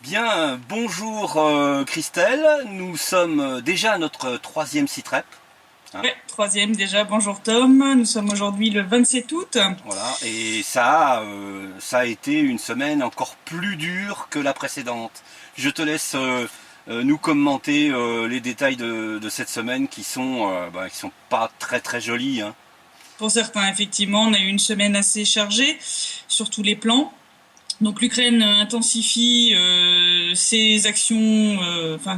Bien, bonjour Christelle, nous sommes déjà à notre troisième site rep. Hein. Ouais, troisième déjà, bonjour Tom. Nous sommes aujourd'hui le 27 août. Voilà, et ça a été une semaine encore plus dure que la précédente. Je te laisse nous commenter les détails de cette semaine qui sont pas très très jolis. Hein. Pour certains, effectivement, on a eu une semaine assez chargée sur tous les plans. Donc l'Ukraine intensifie ses actions,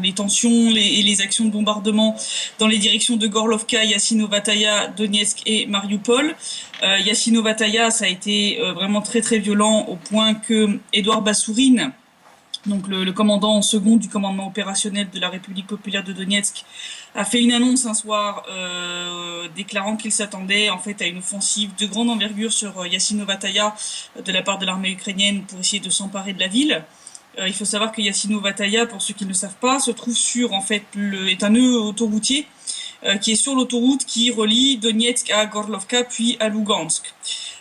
les tensions et les actions de bombardement dans les directions de Gorlovka, Yassinovataya, Donetsk et Mariupol. Yassinovataya, ça a été vraiment très très violent au point que Édouard Bassourine, donc le commandant en second du commandement opérationnel de la République populaire de Donetsk, a fait une annonce un soir déclarant qu'il s'attendait en fait à une offensive de grande envergure sur Yassinovataya de la part de l'armée ukrainienne pour essayer de s'emparer de la ville. Il faut savoir que Yassinovataya, pour ceux qui ne le savent pas, se trouve est un nœud autoroutier qui est sur l'autoroute qui relie Donetsk à Gorlovka puis à Lugansk.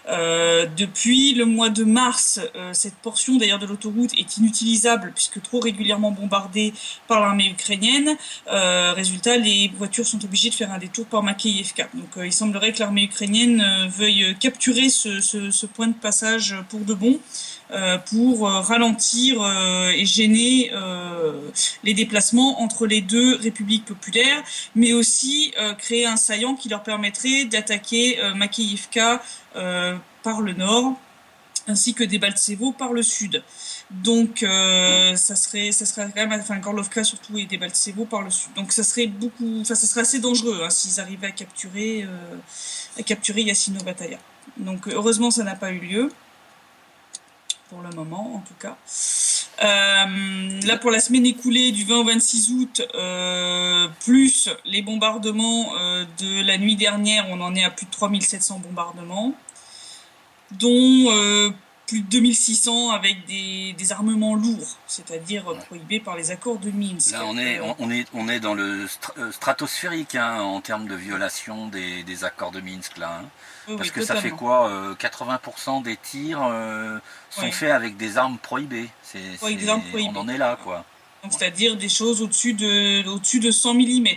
Depuis le mois de mars, cette portion d'ailleurs de l'autoroute est inutilisable puisque trop régulièrement bombardée par l'armée ukrainienne. Résultat, les voitures sont obligées de faire un détour par Makeyevka. Donc il semblerait que l'armée ukrainienne veuille capturer ce point de passage pour de bon. Pour ralentir et gêner les déplacements entre les deux républiques populaires, mais aussi créer un saillant qui leur permettrait d'attaquer Makeyevka par le nord, ainsi que Debaltsevo par le sud. Donc ça serait quand même, Gorlovka surtout et Debaltsevo par le sud. Donc ça serait assez dangereux s'ils arrivaient à capturer Yassinovataya. Donc heureusement ça n'a pas eu lieu. Pour le moment, en tout cas. Là, pour la semaine écoulée du 20 au 26 août, plus les bombardements de la nuit dernière, on en est à plus de 3700 bombardements, dont plus de 2600 avec des armements lourds, c'est-à-dire prohibés par les accords de Minsk. Là, on est dans le stratosphérique en termes de violation des accords de Minsk, là. Hein. Parce que totalement. ça fait quoi 80% des tirs sont faits avec des armes prohibées. On en est là, quoi. Donc, c'est-à-dire des choses au-dessus de 100 mm.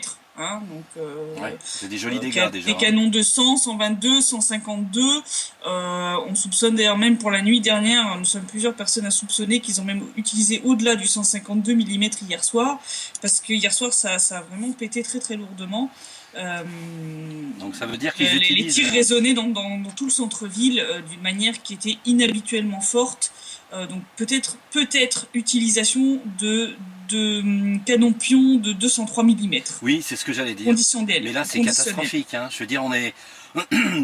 C'est des jolis dégâts déjà. Des canons de 100, 122, 152. On soupçonne d'ailleurs même pour la nuit dernière, nous sommes plusieurs personnes à soupçonner qu'ils ont même utilisé au-delà du 152 mm hier soir, parce que hier soir ça a vraiment pété très très lourdement. Donc ça veut dire qu'ils utilisent... Les tirs résonnaient dans tout le centre-ville d'une manière qui était inhabituellement forte. Donc peut-être utilisation de canons-pions de 203 mm. Oui, c'est ce que j'allais dire. Conditionnel. Mais là, c'est catastrophique. Hein. Je veux dire, on est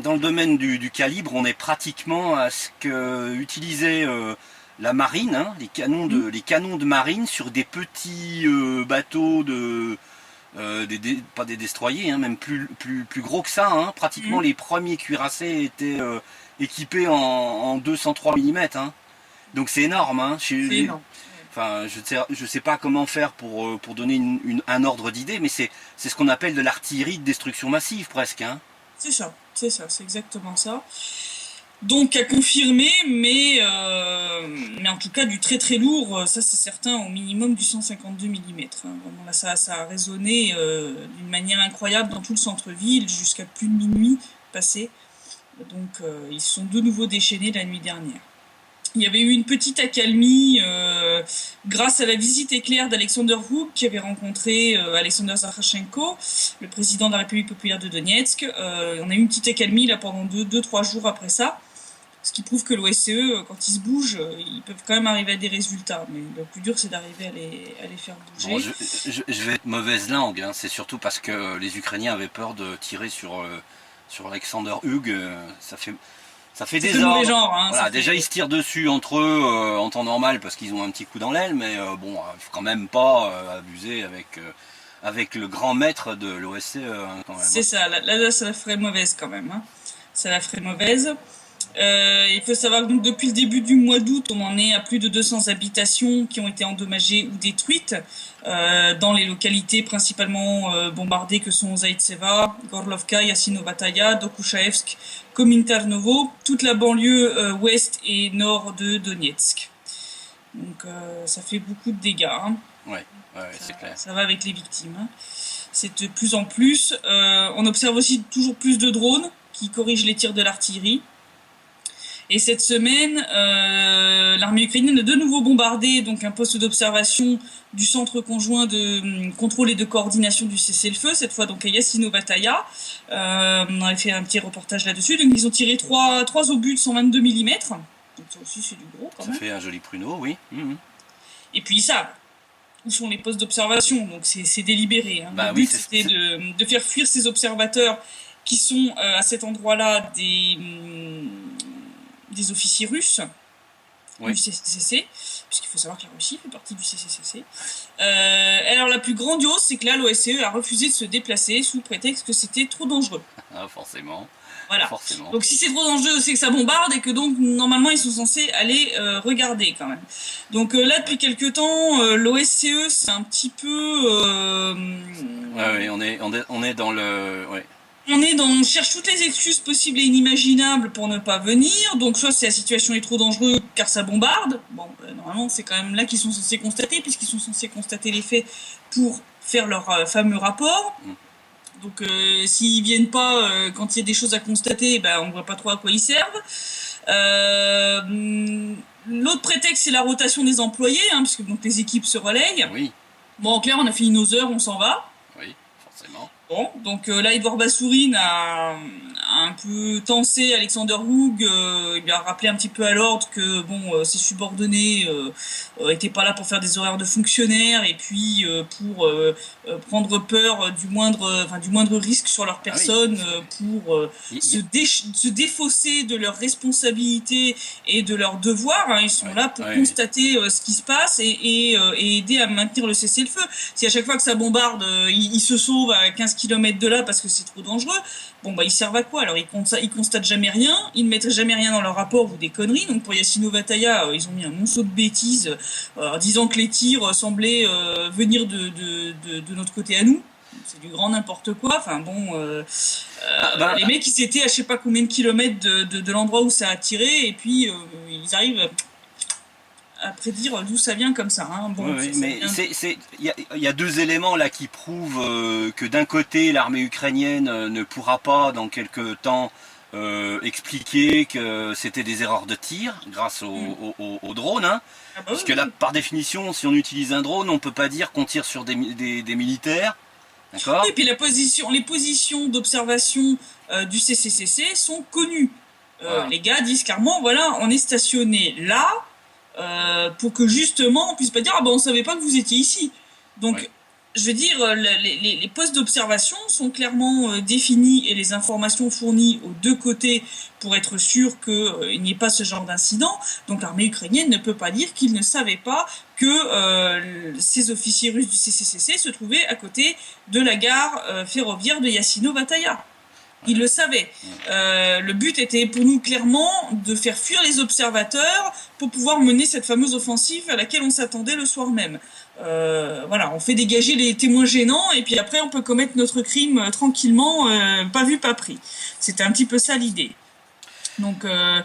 dans le domaine du calibre, on est pratiquement à ce que utilisait la marine, hein, les canons de marine sur des petits bateaux pas des destroyers, hein, même plus gros que ça. Hein. Pratiquement les premiers cuirassés étaient équipés en 203 mm. Hein. Donc c'est énorme. Hein. C'est énorme. Enfin, je sais pas comment faire pour donner un ordre d'idée, mais c'est ce qu'on appelle de l'artillerie de destruction massive presque. Hein. C'est ça, c'est exactement ça. Donc à confirmer, mais en tout cas du très très lourd, ça c'est certain, au minimum du 152 mm. Hein. Vraiment, là, ça a résonné d'une manière incroyable dans tout le centre-ville jusqu'à plus de minuit passé. Donc ils se sont de nouveau déchaînés la nuit dernière. Il y avait eu une petite accalmie grâce à la visite éclair d'Alexander Hook qui avait rencontré Alexander Zakharchenko, le président de la République populaire de Donetsk. On a eu une petite accalmie là pendant 2-3 jours après ça, ce qui prouve que l'OSCE, quand ils se bougent, ils peuvent quand même arriver à des résultats. Mais le plus dur, c'est d'arriver à les faire bouger. Bon, je vais être mauvaise langue, hein. C'est surtout parce que les Ukrainiens avaient peur de tirer sur Alexander Hug. Ça fait des ordres. Genre, hein, voilà, déjà ils se tirent dessus entre eux en temps normal parce qu'ils ont un petit coup dans l'aile, mais bon, il faut quand même pas abuser avec le grand maître de l'OSCE. Hein, quand même. C'est ça, là, ça la ferait mauvaise quand même. Hein. Ça la ferait mauvaise. Il faut savoir que donc, depuis le début du mois d'août, on en est à plus de 200 habitations qui ont été endommagées ou détruites dans les localités principalement bombardées que sont Zaïtseva, Gorlovka, Yassinovataya, Dokuchaevsk, Kominternovo, toute la banlieue ouest et nord de Donetsk. Donc ça fait beaucoup de dégâts. Hein. Ouais, c'est clair. Ça va avec les victimes. Hein. C'est de plus en plus. On observe aussi toujours plus de drones qui corrigent les tirs de l'artillerie. Et cette semaine, l'armée ukrainienne a de nouveau bombardé donc un poste d'observation du centre conjoint de contrôle et de coordination du cessez-le-feu, cette fois donc à Yassino-Vataya. On avait fait un petit reportage là-dessus. Donc ils ont tiré trois obus de 122 mm. Donc ça aussi c'est du gros quand même. Ça fait un joli pruneau, oui. Et puis ils savent où sont les postes d'observation, donc c'est délibéré. Hein. Bah, le but c'était de faire fuir ces observateurs qui sont à cet endroit-là des officiers russes du CCCC, puisqu'il faut savoir que la Russie fait partie du CCCC. Alors la plus grandiose, c'est que là, l'OSCE a refusé de se déplacer sous prétexte que c'était trop dangereux. Ah, forcément. Voilà. Forcément. Donc si c'est trop dangereux, c'est que ça bombarde et que donc normalement ils sont censés aller regarder quand même. Donc là depuis quelques temps, l'OSCE c'est un petit peu. Ouais, on est dans le. Ouais. On cherche toutes les excuses possibles et inimaginables pour ne pas venir. Donc soit c'est la situation est trop dangereuse car ça bombarde. Bon, normalement c'est quand même là qu'ils sont censés constater puisqu'ils sont censés constater les faits pour faire leur fameux rapport. Donc s'ils viennent pas quand il y a des choses à constater, on voit pas trop à quoi ils servent. L'autre prétexte c'est la rotation des employés, hein, puisque donc les équipes se relayent. Oui. Bon, en clair, on a fini nos heures, on s'en va. Oui, forcément. Bon, donc là, Edouard Bassourine a un peu tensé Alexander Hoog, il lui a rappelé un petit peu à l'ordre que ses subordonnés étaient pas là pour faire des horaires de fonctionnaires et puis pour prendre peur du moindre risque sur leur personne, pour se défausser de leurs responsabilités et de leurs devoirs. Hein. Ils sont là pour constater ce qui se passe et aider à maintenir le cessez-le-feu. Si à chaque fois que ça bombarde, ils se sauvent à 15 km de là parce que c'est trop dangereux, ils servent à quoi? Alors ils constatent jamais rien, ils ne mettent jamais rien dans leur rapport ou des conneries. Donc pour Yassino-Vataya, ils ont mis un monceau de bêtises disant que les tirs semblaient venir de notre côté à nous. C'est du grand n'importe quoi. Enfin les mecs ils étaient à je sais pas combien de kilomètres de l'endroit où ça a tiré et puis ils arrivent à prédire d'où ça vient comme ça. Hein. Mais il y a deux éléments là qui prouvent que d'un côté l'armée ukrainienne ne pourra pas dans quelques temps expliquer que c'était des erreurs de tir grâce au drone. Hein. Puisque là, par définition, si on utilise un drone, on peut pas dire qu'on tire sur des militaires. D'accord. Et puis les positions d'observation du CCCC sont connues. Les gars disent clairement, on est stationné là. Pour que justement on puisse pas dire on savait pas que vous étiez ici. Donc je veux dire les postes d'observation sont clairement définis et les informations fournies aux deux côtés pour être sûr qu'il n'y ait pas ce genre d'incident. Donc l'armée ukrainienne ne peut pas dire qu'ils ne savaient pas que ces officiers russes du CCCC se trouvaient à côté de la gare ferroviaire de Yassino-Vataya. Ils le savaient. Le but était pour nous clairement de faire fuir les observateurs pour pouvoir mener cette fameuse offensive à laquelle on s'attendait le soir même. On fait dégager les témoins gênants et puis après on peut commettre notre crime tranquillement, pas vu, pas pris. C'était un petit peu ça l'idée. Donc là,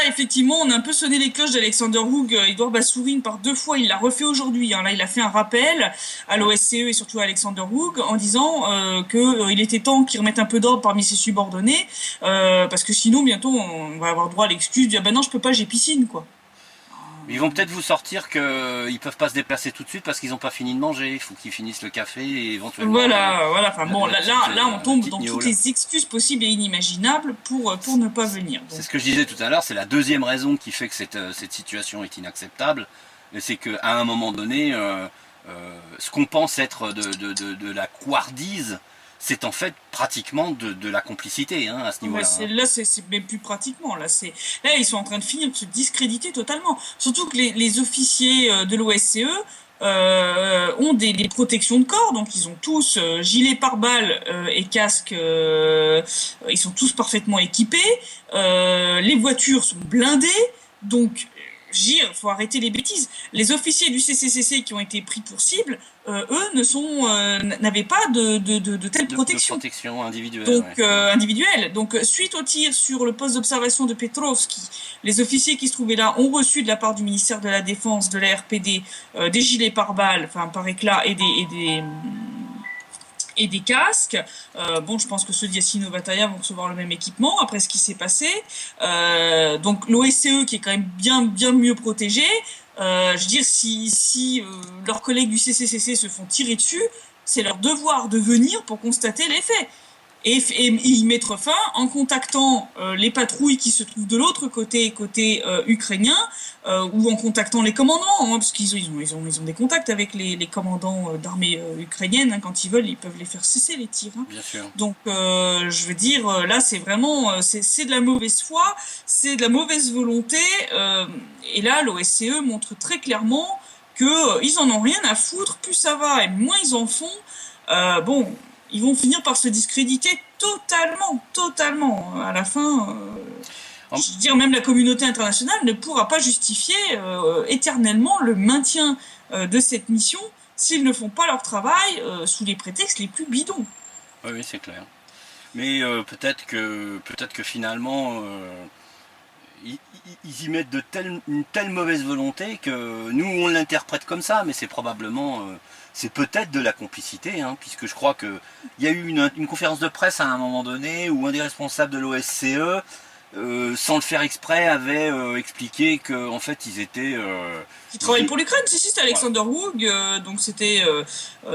effectivement, on a un peu sonné les cloches d'Alexander Hoog. Edouard Bassourine, par 2 fois, il l'a refait aujourd'hui. Hein. Là, il a fait un rappel à l'OSCE et surtout à Alexander Hoog en disant qu'il était temps qu'il remette un peu d'ordre parmi ses subordonnés, parce que sinon, bientôt, on va avoir droit à l'excuse de dire non, je peux pas, j'ai piscine, quoi. Ils vont peut-être vous sortir qu'ils peuvent pas se déplacer tout de suite parce qu'ils n'ont pas fini de manger. Il faut qu'ils finissent le café et éventuellement. Voilà. Enfin là, on tombe dans toutes les excuses possibles et inimaginables pour ne pas venir. Donc. C'est ce que je disais tout à l'heure. C'est la deuxième raison qui fait que cette situation est inacceptable. C'est qu'à un moment donné, ce qu'on pense être de la couardise, c'est en fait pratiquement de la complicité à ce niveau-là. Là, c'est même plus pratiquement. Là, ils sont en train de finir de se discréditer totalement. Surtout que les officiers de l'OSCE ont des protections de corps, donc ils ont tous gilets pare-balles et casques. Ils sont tous parfaitement équipés. Les voitures sont blindées, donc il faut arrêter les bêtises. Les officiers du CCCC qui ont été pris pour cible, eux n'avaient pas de telle protection. De protection individuelle. Donc, individuelle. Donc, suite au tir sur le poste d'observation de Petrovski, les officiers qui se trouvaient là ont reçu de la part du ministère de la Défense, de la RPD, des gilets pare-balles, enfin par éclat, et des casques. Bon, je pense que ceux d'Yassine Batailla vont recevoir le même équipement après ce qui s'est passé. Donc l'OSCE qui est quand même bien mieux protégé. Je veux dire, si leurs collègues du CCCC se font tirer dessus, c'est leur devoir de venir pour constater les faits. Et y mettre fin en contactant les patrouilles qui se trouvent de l'autre côté ukrainien, ou en contactant les commandants, hein, parce qu'ils ont des contacts avec les commandants d'armée ukrainienne, hein, quand ils veulent, ils peuvent les faire cesser les tirs. Hein. Bien sûr. Donc, je veux dire, là, c'est vraiment, c'est de la mauvaise foi, c'est de la mauvaise volonté, et là, l'OSCE montre très clairement que ils en ont rien à foutre, plus ça va, et moins ils en font. Bon. Ils vont finir par se discréditer totalement. À la fin, je veux dire, même la communauté internationale ne pourra pas justifier éternellement le maintien de cette mission s'ils ne font pas leur travail sous les prétextes les plus bidons. Oui, c'est clair. Mais peut-être que finalement, ils y mettent une telle mauvaise volonté que nous, on l'interprète comme ça, mais c'est probablement... c'est peut-être de la complicité, hein, puisque je crois qu'il y a eu une conférence de presse à un moment donné où un des responsables de l'OSCE, sans le faire exprès, avait expliqué qu'en fait ils étaient... Qui travaillent pour l'Ukraine, si, c'était Alexander Woog, donc c'était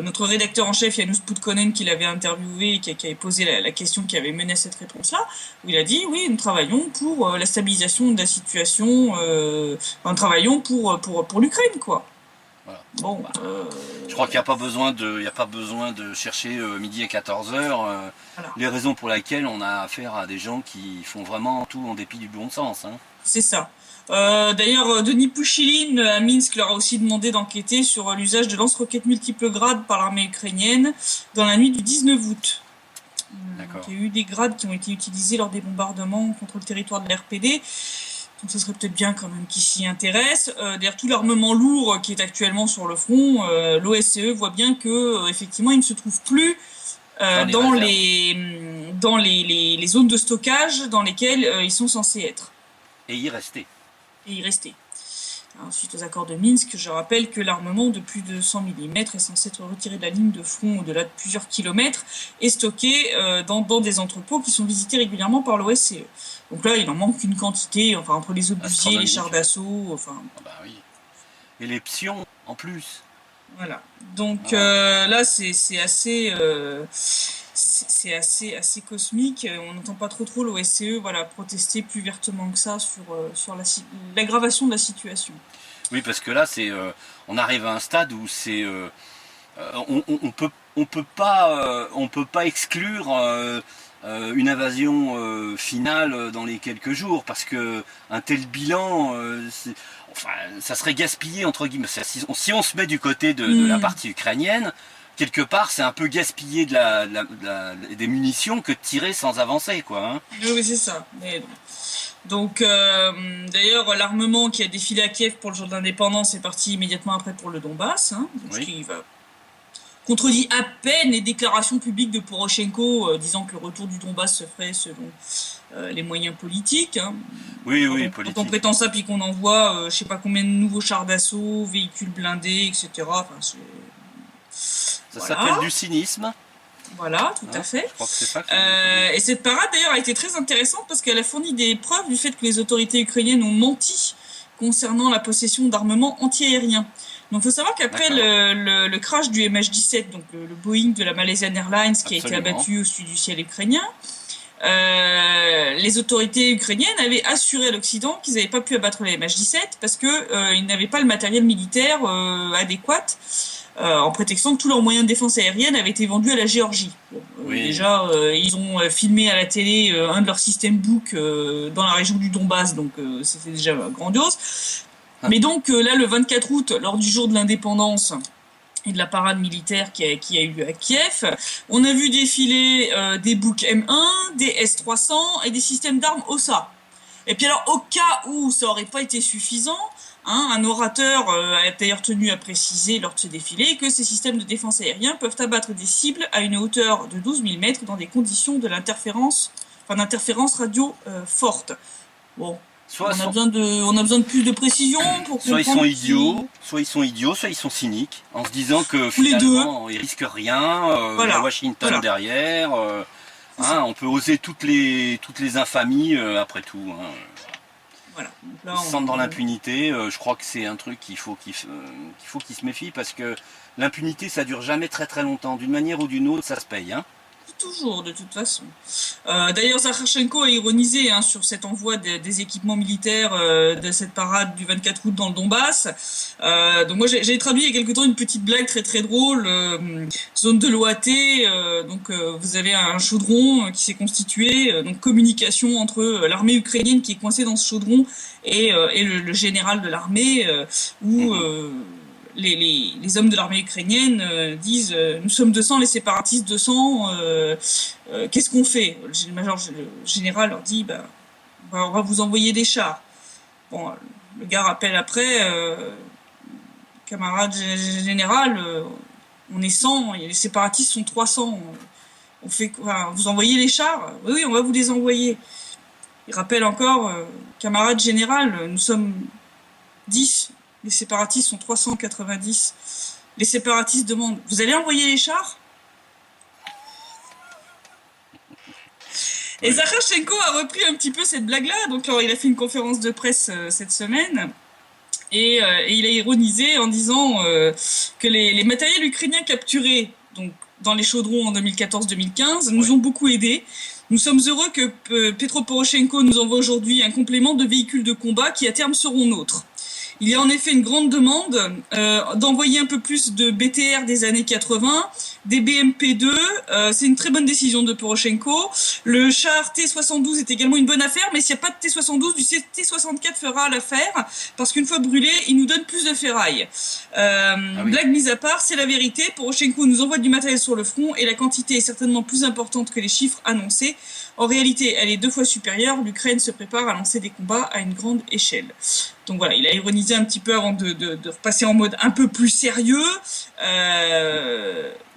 notre rédacteur en chef, Janusz Putkonen, qui l'avait interviewé et qui avait posé la question qui avait mené à cette réponse-là, où il a dit, oui, nous travaillons pour la stabilisation de la situation, nous travaillons pour l'Ukraine, quoi. Voilà. Bon, je crois qu'il n'y a pas besoin de chercher midi à 14h voilà. Les raisons pour lesquelles on a affaire à des gens qui font vraiment tout en dépit du bon sens. Hein. C'est ça. D'ailleurs, Denis Pouchiline à Minsk leur a aussi demandé d'enquêter sur l'usage de lance-roquettes multiples grades par l'armée ukrainienne dans la nuit du 19 août. Donc, il y a eu des grades qui ont été utilisés lors des bombardements contre le territoire de la RPD. Donc ça serait peut-être bien quand même qu'ils s'y intéressent. D'ailleurs, tout l'armement lourd qui est actuellement sur le front, l'OSCE voit bien que effectivement, il ne se trouve plus dans les zones de stockage dans lesquelles ils sont censés être. Et y rester. Alors, suite aux accords de Minsk, je rappelle que l'armement de plus de 100 mm est censé être retiré de la ligne de front au-delà de plusieurs kilomètres et stocké dans des entrepôts qui sont visités régulièrement par l'OSCE. Donc là, il en manque une quantité, enfin entre les obusiers, les chars d'assaut, enfin... Ah bah oui. Et les pions, en plus. Voilà. Donc là, c'est assez... c'est assez cosmique. On n'entend pas trop l'OSCE protester plus vertement que ça sur l'aggravation de la situation. Oui, parce que là, on arrive à un stade où c'est on peut pas exclure une invasion finale dans les quelques jours, parce que un tel bilan, ça serait gaspillé entre guillemets. Si on se met du côté de la partie ukrainienne, quelque part, c'est un peu gaspiller des munitions que de tirer sans avancer, quoi. Hein. Oui, c'est ça. Donc, d'ailleurs, l'armement qui a défilé à Kiev pour le jour de l'indépendance est parti immédiatement après pour le Donbass. Hein, donc qui contredit à peine les déclarations publiques de Poroshenko disant que le retour du Donbass se ferait selon les moyens politiques. Hein. Oui, politique. Quand on prétend ça, puis qu'on envoie je sais pas combien de nouveaux chars d'assaut, véhicules blindés, etc. Enfin, ça s'appelle du cynisme. Voilà, tout à fait. Je crois que c'est ça et cette parade, d'ailleurs, a été très intéressante parce qu'elle a fourni des preuves du fait que les autorités ukrainiennes ont menti concernant la possession d'armements antiaériens. Donc, il faut savoir qu'après le crash du MH17, donc le Boeing de la Malaysian Airlines qui a été abattu au-dessus du ciel ukrainien, les autorités ukrainiennes avaient assuré à l'Occident qu'ils n'avaient pas pu abattre les MH17 parce que ils n'avaient pas le matériel militaire adéquat. En prétextant que tous leurs moyens de défense aérienne avaient été vendus à la Géorgie. Déjà, ils ont filmé à la télé un de leurs systèmes Buk dans la région du Donbass, donc c'était déjà grandiose. Mais donc là, le 24 août, lors du jour de l'indépendance et de la parade militaire qui a eu lieu à Kiev, on a vu défiler des Buk M1, des S-300 et des systèmes d'armes OSA. Et puis alors, au cas où ça aurait pas été suffisant, hein, un orateur a d'ailleurs tenu à préciser lors de ce défilé que ces systèmes de défense aériens peuvent abattre des cibles à une hauteur de 12 000 mètres dans des conditions d'interférence radio forte. Bon, on a besoin de plus de précision pour comprendre. Soit ils sont idiots, soit ils sont cyniques, en se disant que finalement ils risquent rien, il y a Washington derrière, on peut oser toutes les infamies après tout. Hein. Voilà. Donc là, ils se sentent dans l'impunité, je crois que c'est un truc qu'il faut qu'ils se méfient, parce que l'impunité ça dure jamais très très longtemps, d'une manière ou d'une autre ça se paye. Hein. Toujours, de toute façon. D'ailleurs, Zakharchenko a ironisé sur cet envoi des équipements militaires de cette parade du 24 août dans le Donbass. Donc moi, j'ai traduit il y a quelque temps une petite blague très très drôle. Zone de l'OAT, vous avez un chaudron qui s'est constitué, donc communication entre l'armée ukrainienne qui est coincée dans ce chaudron et le général de l'armée, où... Les hommes de l'armée ukrainienne disent nous sommes 200, les séparatistes 200, qu'est-ce qu'on fait? Le général leur dit on va vous envoyer des chars. Bon, le gars rappelle après, camarade général, on est 100, et les séparatistes sont 300. On fait quoi? Vous envoyez les chars? Oui, on va vous les envoyer. Il rappelle encore, camarade général, nous sommes 10. Les séparatistes sont 390. Les séparatistes demandent « Vous allez envoyer les chars ?» Et Zakharchenko a repris un petit peu cette blague-là. Donc, il a fait une conférence de presse cette semaine. Et il a ironisé en disant que les matériels ukrainiens capturés donc, dans les chaudrons en 2014-2015 nous ont beaucoup aidés. Nous sommes heureux que Petro Poroshenko nous envoie aujourd'hui un complément de véhicules de combat qui, à terme, seront nôtres. Il y a en effet une grande demande d'envoyer un peu plus de BTR des années 80, des BMP-2. C'est une très bonne décision de Poroshenko. Le char T-72 est également une bonne affaire, mais s'il n'y a pas de T-72, du T-64 fera l'affaire, parce qu'une fois brûlé, il nous donne plus de ferraille. Blague mise à part, c'est la vérité. Poroshenko nous envoie du matériel sur le front, et la quantité est certainement plus importante que les chiffres annoncés. En réalité, elle est 2 fois supérieure. L'Ukraine se prépare à lancer des combats à une grande échelle. Donc voilà, il a ironisé un petit peu avant de repasser en mode un peu plus sérieux.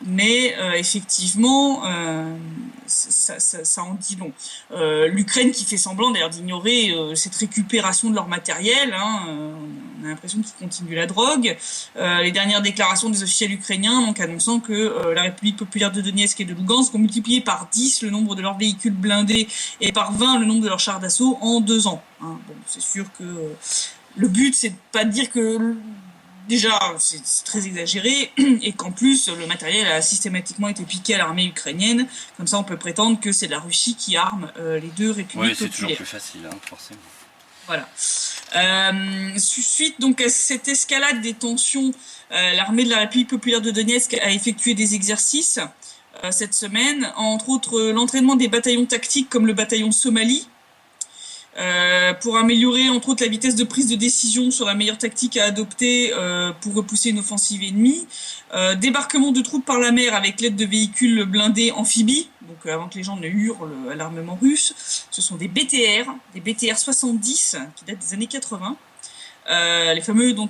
Mais effectivement, ça en dit long. L'Ukraine qui fait semblant d'ailleurs d'ignorer cette récupération de leur matériel, on a l'impression qu'ils continuent la drogue. Les dernières déclarations des officiels ukrainiens donc annonçant que la République populaire de Donetsk et de Lugansk ont multiplié par 10 le nombre de leurs véhicules blindés et par 20 le nombre de leurs chars d'assaut en 2 ans. Bon, c'est sûr que le but c'est de pas dire que déjà, c'est très exagéré, et qu'en plus, le matériel a systématiquement été piqué à l'armée ukrainienne. Comme ça, on peut prétendre que c'est la Russie qui arme les deux républiques populaires. Oui, c'est toujours plus facile, forcément. Voilà. Suite donc à cette escalade des tensions, l'armée de la République populaire de Donetsk a effectué des exercices cette semaine, entre autres l'entraînement des bataillons tactiques comme le bataillon Somalie, pour améliorer entre autres la vitesse de prise de décision sur la meilleure tactique à adopter pour repousser une offensive ennemie, débarquement de troupes par la mer avec l'aide de véhicules blindés amphibies, donc avant que les gens ne hurlent à l'armement russe. Ce sont des BTR 70 qui datent des années 80. Les fameux dont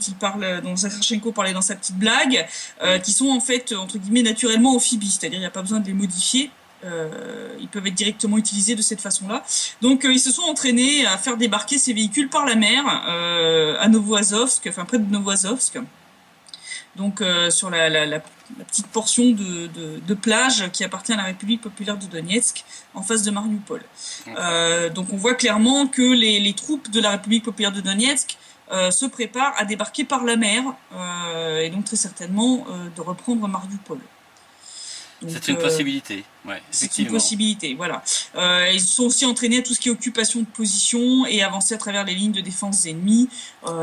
Zakharchenko parlait dans sa petite blague, qui sont en fait entre guillemets naturellement amphibies, c'est-à-dire il n'y a pas besoin de les modifier. Ils peuvent être directement utilisés de cette façon-là. Donc ils se sont entraînés à faire débarquer ces véhicules par la mer à Novoazovsk, enfin près de Novoazovsk. Donc sur la petite portion de plage qui appartient à la République populaire de Donetsk, en face de Mariupol. Donc on voit clairement que les troupes de la République populaire de Donetsk se préparent à débarquer par la mer et donc très certainement de reprendre Mariupol. C'est une possibilité, ouais, c'est une possibilité, voilà. Ils sont aussi entraînés à tout ce qui est occupation de position et avancer à travers les lignes de défense ennemies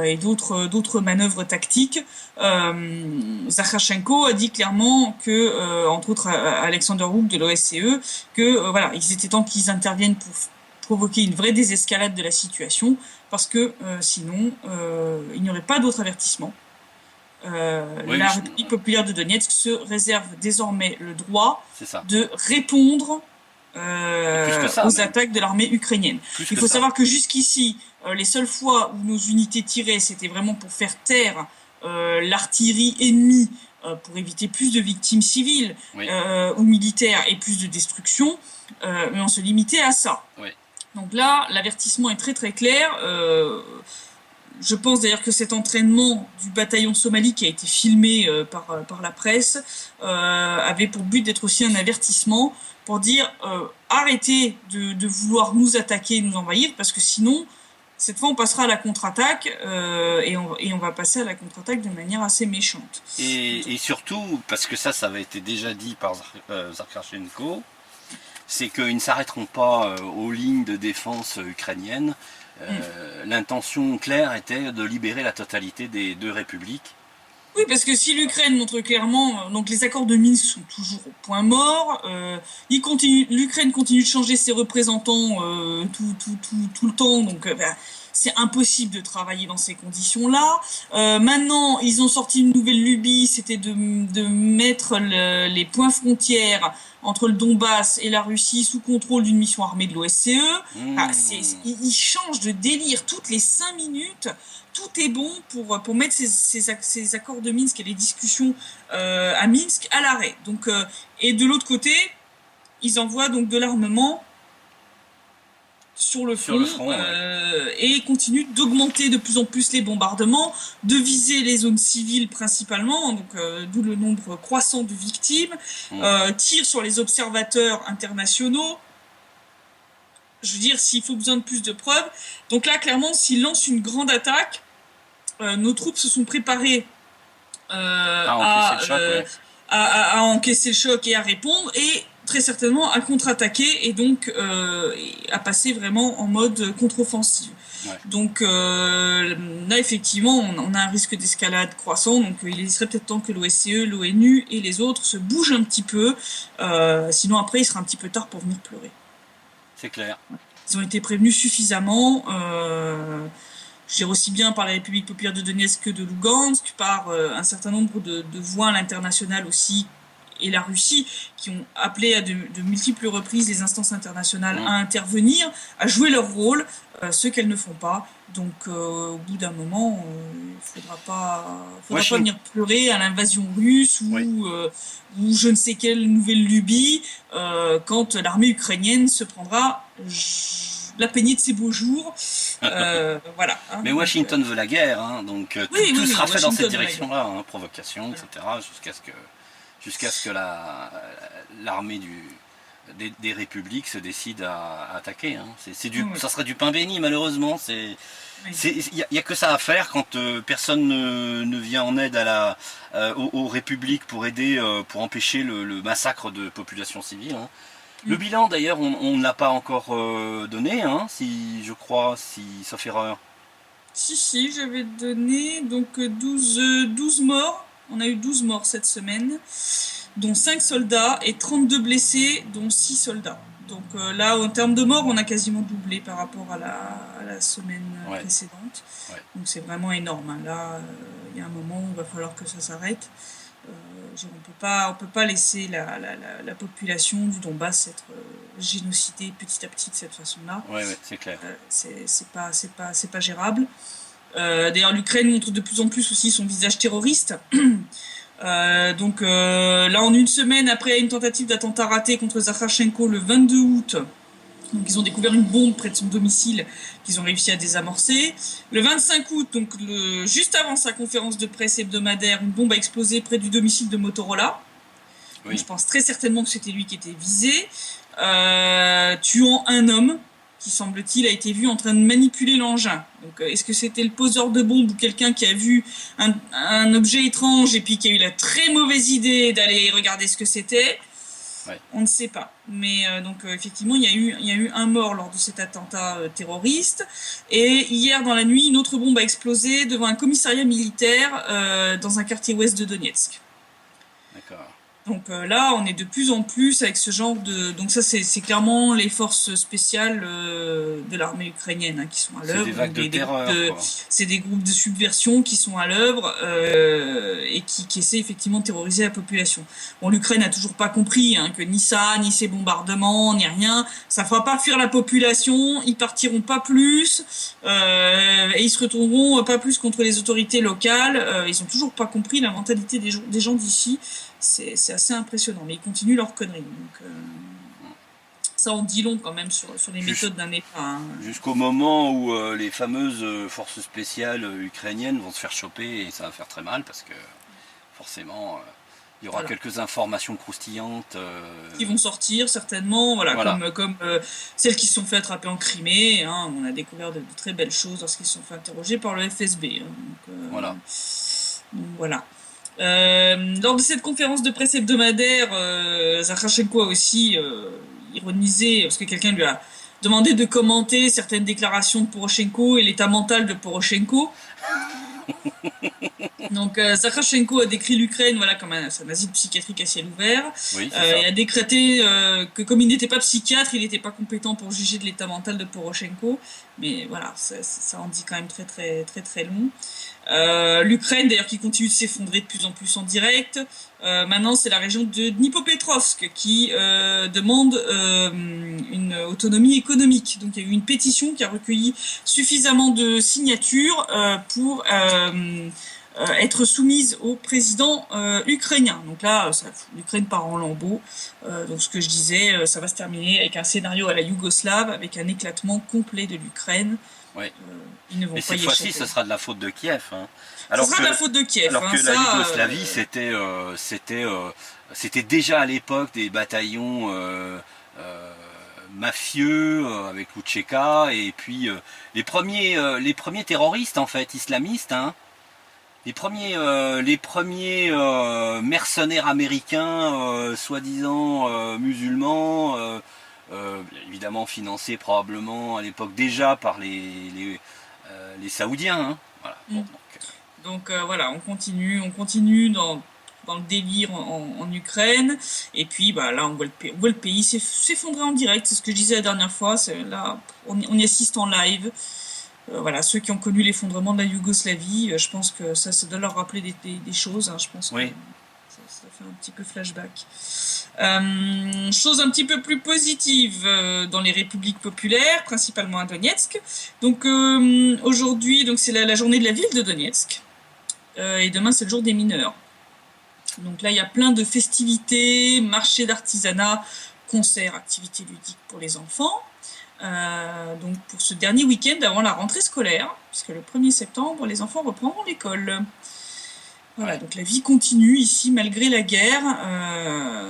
et d'autres manœuvres tactiques. Zakharchenko a dit clairement que, entre autres à Alexander Hook de l'OSCE, que voilà, il était temps qu'ils interviennent pour provoquer une vraie désescalade de la situation, parce que sinon il n'y aurait pas d'autre avertissement. La République populaire de Donetsk se réserve désormais le droit de répondre aux attaques de l'armée ukrainienne. Il faut savoir que jusqu'ici, les seules fois où nos unités tiraient, c'était vraiment pour faire taire l'artillerie ennemie, pour éviter plus de victimes civiles ou militaires et plus de destruction, mais on se limitait à ça. Oui. Donc là, l'avertissement est très très clair. Je pense d'ailleurs que cet entraînement du bataillon Somalie qui a été filmé par la presse avait pour but d'être aussi un avertissement pour dire arrêtez de vouloir nous attaquer, nous envahir, parce que sinon, cette fois, on passera à la contre-attaque et on va passer à la contre-attaque de manière assez méchante. Et surtout, parce que ça avait été déjà dit par Zakharchenko, c'est qu'ils ne s'arrêteront pas aux lignes de défense ukrainiennes. L'intention claire était de libérer la totalité des deux républiques. Oui, parce que si l'Ukraine montre clairement, donc les accords de Minsk sont toujours au point mort. L'Ukraine continue de changer ses représentants tout le temps, donc c'est impossible de travailler dans ces conditions-là. Maintenant, ils ont sorti une nouvelle lubie, c'était de mettre les points frontières entre le Donbass et la Russie sous contrôle d'une mission armée de l'OSCE. Ils changent de délire toutes les 5 minutes. Tout est bon pour mettre ces accords de Minsk et les discussions à Minsk à l'arrêt. Donc, et de l'autre côté, ils envoient donc de l'armement sur le front, et continuent d'augmenter de plus en plus les bombardements, de viser les zones civiles principalement, donc d'où le nombre croissant de victimes, tirent sur les observateurs internationaux. Je veux dire, s'il faut besoin de plus de preuves. Donc là, clairement, s'ils lancent une grande attaque, nos troupes se sont préparées à encaisser le choc et à répondre, et très certainement à contre-attaquer, et donc à passer vraiment en mode contre-offensive. Ouais. Donc là, effectivement, on a un risque d'escalade croissant, donc il serait peut-être temps que l'OSCE, l'ONU et les autres se bougent un petit peu, sinon après, il sera un petit peu tard pour venir pleurer. C'est clair. Ils ont été prévenus suffisamment, je dirais aussi bien par la République populaire de Donetsk que de Lugansk, par un certain nombre de voix à l'international aussi, et la Russie, qui ont appelé à de multiples reprises les instances internationales à intervenir, à jouer leur rôle, ce qu'elles ne font pas. Donc au bout d'un moment, il faudra pas venir pleurer à l'invasion russe ou je ne sais quelle nouvelle lubie quand l'armée ukrainienne se prendra la peignée de ses beaux jours. Voilà. Hein, mais Washington veut la guerre, donc tout sera fait dans cette direction-là, provocation, etc., jusqu'à ce que l'armée des républiques se décide à attaquer. Ça serait du pain béni, malheureusement. Il n'y a que ça à faire quand personne ne vient en aide aux républiques pour aider, pour empêcher le massacre de populations civiles. Le bilan, d'ailleurs, on ne l'a pas encore donné, sauf erreur. Si, j'avais donné donc 12 morts. On a eu 12 morts cette semaine, dont 5 soldats, et 32 blessés, dont 6 soldats. Donc là, en termes de morts, on a quasiment doublé par rapport à la semaine précédente. Ouais. Donc c'est vraiment énorme. Là, il y a un moment où il va falloir que ça s'arrête. On peut pas laisser la population du Donbass être génocidée petit à petit de cette façon-là. Ouais, c'est clair. C'est pas gérable. D'ailleurs, l'Ukraine montre de plus en plus aussi son visage terroriste. Donc là, en une semaine après une tentative d'attentat raté contre Zakharchenko le 22 août, donc ils ont découvert une bombe près de son domicile qu'ils ont réussi à désamorcer. Le 25 août, donc juste avant sa conférence de presse hebdomadaire, une bombe a explosé près du domicile de Motorola. Oui. Donc, je pense très certainement que c'était lui qui était visé, tuant un homme qui, semble-t-il, a été vu en train de manipuler l'engin. Donc, est-ce que c'était le poseur de bombe ou quelqu'un qui a vu un objet étrange et puis qui a eu la très mauvaise idée d'aller regarder ce que c'était ? On ne sait pas. Mais donc, effectivement, il y a eu un mort lors de cet attentat terroriste. Et hier, dans la nuit, une autre bombe a explosé devant un commissariat militaire dans un quartier ouest de Donetsk. D'accord. Donc là, on est de plus en plus avec ce genre de... Donc ça, c'est clairement les forces spéciales de l'armée ukrainienne qui sont à C'est l'œuvre. des vagues de terreur, quoi. C'est des groupes de subversion qui sont à l'œuvre et qui essaient effectivement de terroriser la population. Bon, l'Ukraine n'a toujours pas compris que ni ça, ni ces bombardements, ni rien, ça fera pas fuir la population, ils partiront pas plus et ils se retourneront pas plus contre les autorités locales. Ils ont toujours pas compris la mentalité des gens d'ici. C'est assez impressionnant, mais ils continuent leur connerie. Donc, ça en dit long quand même sur les méthodes d'un État. Jusqu'au moment où les fameuses forces spéciales ukrainiennes vont se faire choper et ça va faire très mal parce que forcément il y aura quelques informations croustillantes qui vont sortir certainement, voilà. Comme celles qui se sont fait attraper en Crimée. On a découvert de très belles choses lorsqu'ils se sont fait interroger par le FSB. Donc, voilà. Lors de cette conférence de presse hebdomadaire, Zakharchenko a aussi ironisé, parce que quelqu'un lui a demandé de commenter certaines déclarations de Poroshenko et l'état mental de Poroshenko. Donc Zakharchenko a décrit l'Ukraine comme un asile psychiatrique à ciel ouvert et a décrété que comme il n'était pas psychiatre, il n'était pas compétent pour juger de l'état mental de Poroshenko. Mais voilà, ça en dit quand même très très très très long. L'Ukraine d'ailleurs qui continue de s'effondrer de plus en plus en direct. Maintenant c'est la région de Dnipropetrovsk qui demande une autonomie économique. Donc il y a eu une pétition qui a recueilli suffisamment de signatures pour être soumise au président ukrainien. Donc là, l'Ukraine part en lambeaux. Donc ce que je disais, ça va se terminer avec un scénario à la yougoslave, avec un éclatement complet de l'Ukraine. Oui. Ils ne vont mais pas cette fois-ci, ce sera de la faute de Kiev. Alors ce sera de la faute de Kiev. Alors que la Yougoslavie, c'était déjà à l'époque des bataillons mafieux avec Loutcheka et puis les premiers terroristes en fait, islamistes. Les premiers mercenaires américains, soi-disant musulmans, évidemment financés probablement à l'époque déjà par les Saoudiens. Voilà. Donc voilà, on continue dans le délire en Ukraine. Et puis là, on voit le pays s'effondrer en direct. C'est ce que je disais la dernière fois. Là, on y assiste en live. Voilà, ceux qui ont connu l'effondrement de la Yougoslavie, je pense que ça doit leur rappeler des choses. Je pense que ça fait un petit peu flashback. Chose un petit peu plus positive dans les républiques populaires, principalement à Donetsk. Donc aujourd'hui, c'est la journée de la ville de Donetsk. Et demain, c'est le jour des mineurs. Donc là, il y a plein de festivités, marchés d'artisanat, concerts, activités ludiques pour les enfants. Donc pour ce dernier week-end avant la rentrée scolaire, puisque le 1er septembre, les enfants reprendront l'école. Voilà, donc la vie continue ici malgré la guerre.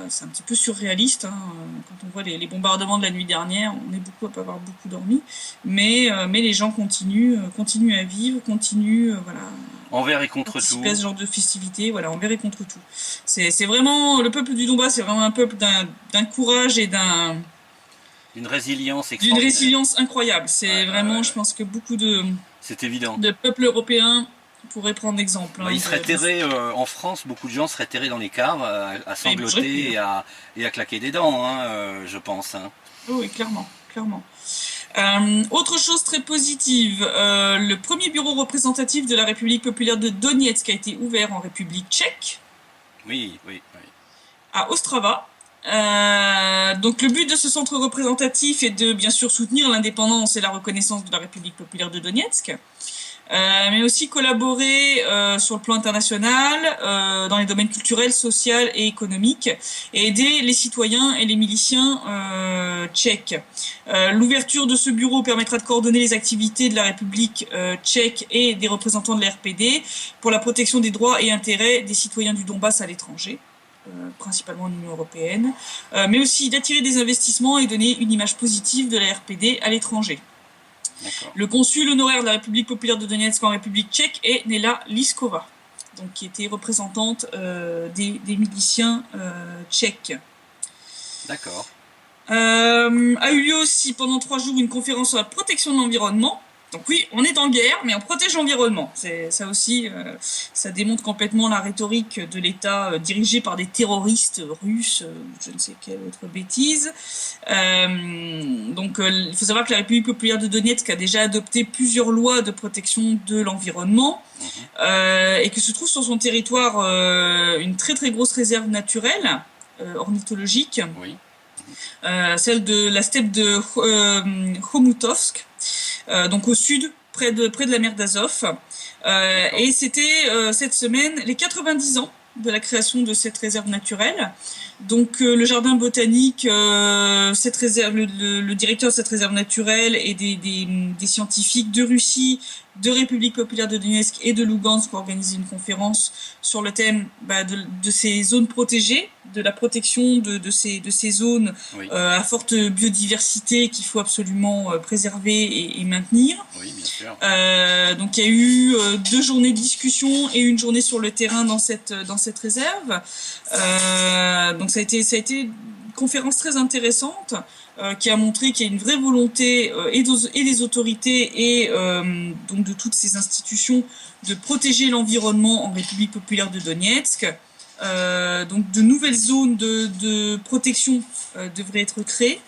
C'est un petit peu surréaliste quand on voit les bombardements de la nuit dernière. On est beaucoup à pas avoir beaucoup dormi, mais les gens continuent à vivre, envers et contre tout. Ce genre de festivités, envers et contre tout. C'est vraiment le peuple du Donbass, c'est vraiment un peuple d'un courage et d'une résilience extraordinaire. D'une résilience incroyable. C'est vraiment, je pense que beaucoup c'est évident. De peuples européens pourraient prendre exemple. Ils seraient terrés en France, beaucoup de gens seraient terrés dans les caves à sangloter et à claquer des dents, je pense. Oui, clairement. Autre chose très positive, le premier bureau représentatif de la République populaire de Donetsk a été ouvert en République tchèque. Oui. À Ostrava. Donc le but de ce centre représentatif est de bien sûr soutenir l'indépendance et la reconnaissance de la République populaire de Donetsk, mais aussi collaborer sur le plan international dans les domaines culturels, social et économiques et aider les citoyens et les miliciens tchèques. L'ouverture de ce bureau permettra de coordonner les activités de la République tchèque et des représentants de la RPD pour la protection des droits et intérêts des citoyens du Donbass à l'étranger. Principalement l'Union européenne, mais aussi d'attirer des investissements et donner une image positive de la RPD à l'étranger. D'accord. Le consul honoraire de la République populaire de Donetsk en République tchèque est Nela Liskova, donc qui était représentante des miliciens tchèques. D'accord. A eu lieu aussi pendant 3 jours une conférence sur la protection de l'environnement Donc oui, on est en guerre, mais on protège l'environnement. C'est ça aussi, ça démontre complètement la rhétorique de l'État dirigé par des terroristes russes, je ne sais quelle autre bêtise. Il faut savoir que la République populaire de Donetsk a déjà adopté plusieurs lois de protection de l'environnement et que se trouve sur son territoire une très très grosse réserve naturelle ornithologique, Oui. celle de la steppe de Khomutovsk. Donc au sud, près de la mer d'Azov. Et c'était cette semaine les 90 ans de la création de cette réserve naturelle. Donc le jardin botanique, cette réserve, le directeur de cette réserve naturelle et des scientifiques de Russie, de République populaire de Donetsk et de Lugansk ont organisé une conférence sur le thème de ces zones protégées, de la protection de ces zones Oui. à forte biodiversité qu'il faut absolument préserver et maintenir. Oui, bien sûr. Donc il y a eu 2 journées de discussion et une journée sur le terrain dans cette réserve. Donc ça a été une conférence très intéressante qui a montré qu'il y a une vraie volonté et des autorités et donc de toutes ces institutions de protéger l'environnement en République populaire de Donetsk. Donc de nouvelles zones de protection devraient être créées.